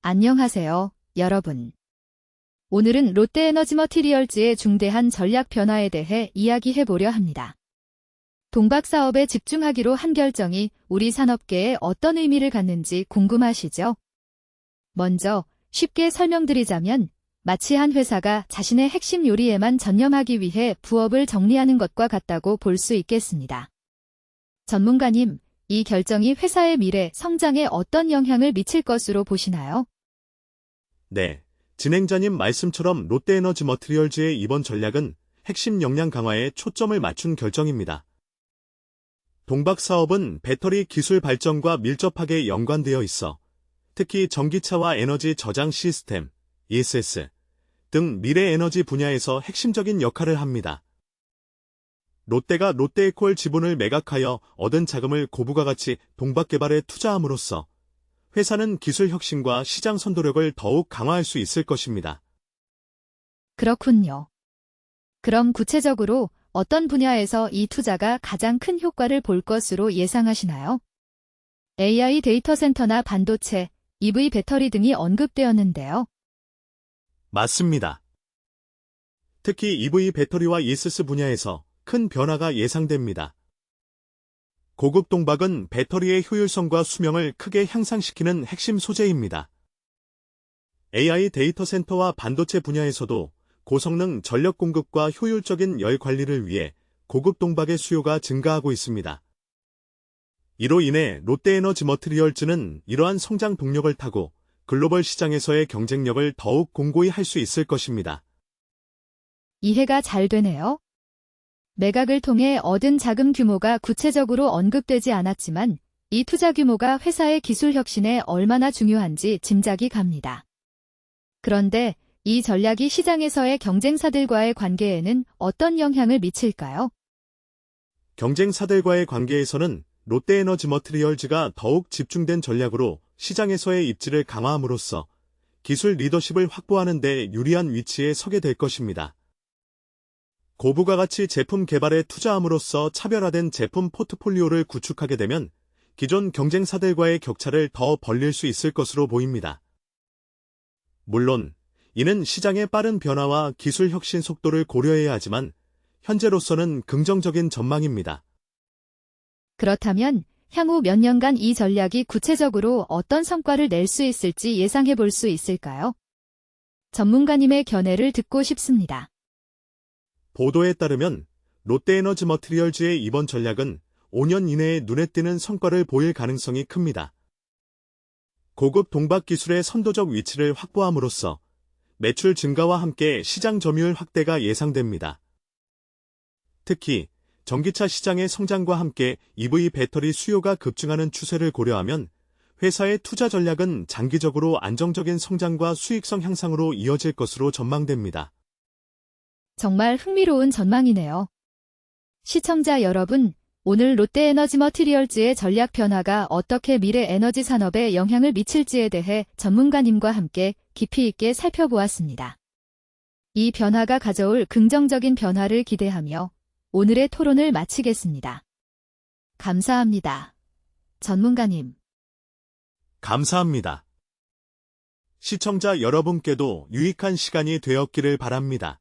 안녕하세요, 여러분. 오늘은 롯데에너지머티리얼즈의 중대한 전략 변화에 대해 이야기해보려 합니다. 동박 사업에 집중하기로 한 결정이 우리 산업계에 어떤 의미를 갖는지 궁금하시죠? 먼저 쉽게 설명드리자면 마치 한 회사가 자신의 핵심 요리에만 전념하기 위해 부업을 정리하는 것과 같다고 볼 수 있겠습니다. 전문가님, 이 결정이 회사의 미래, 성장에 어떤 영향을 미칠 것으로 보시나요? 네, 진행자님 말씀처럼 롯데에너지머티리얼즈의 이번 전략은 핵심 역량 강화에 초점을 맞춘 결정입니다. 동박 사업은 배터리 기술 발전과 밀접하게 연관되어 있어 특히 전기차와 에너지 저장 시스템, ESS 등 미래 에너지 분야에서 핵심적인 역할을 합니다. 롯데가 롯데에콜 지분을 매각하여 얻은 자금을 고부가 가치 동박 개발에 투자함으로써 회사는 기술 혁신과 시장 선도력을 더욱 강화할 수 있을 것입니다. 그렇군요. 그럼 구체적으로 어떤 분야에서 이 투자가 가장 큰 효과를 볼 것으로 예상하시나요? AI 데이터 센터나 반도체, EV 배터리 등이 언급되었는데요. 맞습니다. 특히 EV 배터리와 ESS 분야에서 큰 변화가 예상됩니다. 고급 동박은 배터리의 효율성과 수명을 크게 향상시키는 핵심 소재입니다. AI 데이터 센터와 반도체 분야에서도 고성능 전력 공급과 효율적인 열 관리를 위해 고급 동박의 수요가 증가하고 있습니다. 이로 인해 롯데에너지머티리얼즈는 이러한 성장 동력을 타고 글로벌 시장에서의 경쟁력을 더욱 공고히 할 수 있을 것입니다. 이해가 잘 되네요. 매각을 통해 얻은 자금 규모가 구체적으로 언급되지 않았지만 이 투자 규모가 회사의 기술 혁신에 얼마나 중요한지 짐작이 갑니다. 그런데 이 전략이 시장에서의 경쟁사들과의 관계에는 어떤 영향을 미칠까요? 경쟁사들과의 관계에서는 롯데에너지머티리얼즈가 더욱 집중된 전략으로 시장에서의 입지를 강화함으로써 기술 리더십을 확보하는 데 유리한 위치에 서게 될 것입니다. 고부가 가치 제품 개발에 투자함으로써 차별화된 제품 포트폴리오를 구축하게 되면 기존 경쟁사들과의 격차를 더 벌릴 수 있을 것으로 보입니다. 물론 이는 시장의 빠른 변화와 기술 혁신 속도를 고려해야 하지만 현재로서는 긍정적인 전망입니다. 그렇다면 향후 몇 년간 이 전략이 구체적으로 어떤 성과를 낼 수 있을지 예상해 볼 수 있을까요? 전문가님의 견해를 듣고 싶습니다. 보도에 따르면 롯데에너지머티리얼즈의 이번 전략은 5년 이내에 눈에 띄는 성과를 보일 가능성이 큽니다. 고급 동박 기술의 선도적 위치를 확보함으로써 매출 증가와 함께 시장 점유율 확대가 예상됩니다. 특히 전기차 시장의 성장과 함께 EV 배터리 수요가 급증하는 추세를 고려하면 회사의 투자 전략은 장기적으로 안정적인 성장과 수익성 향상으로 이어질 것으로 전망됩니다. 정말 흥미로운 전망이네요. 시청자 여러분, 오늘 롯데에너지머티리얼즈의 전략 변화가 어떻게 미래 에너지 산업에 영향을 미칠지에 대해 전문가님과 함께 깊이 있게 살펴보았습니다. 이 변화가 가져올 긍정적인 변화를 기대하며 오늘의 토론을 마치겠습니다. 감사합니다. 전문가님. 감사합니다. 시청자 여러분께도 유익한 시간이 되었기를 바랍니다.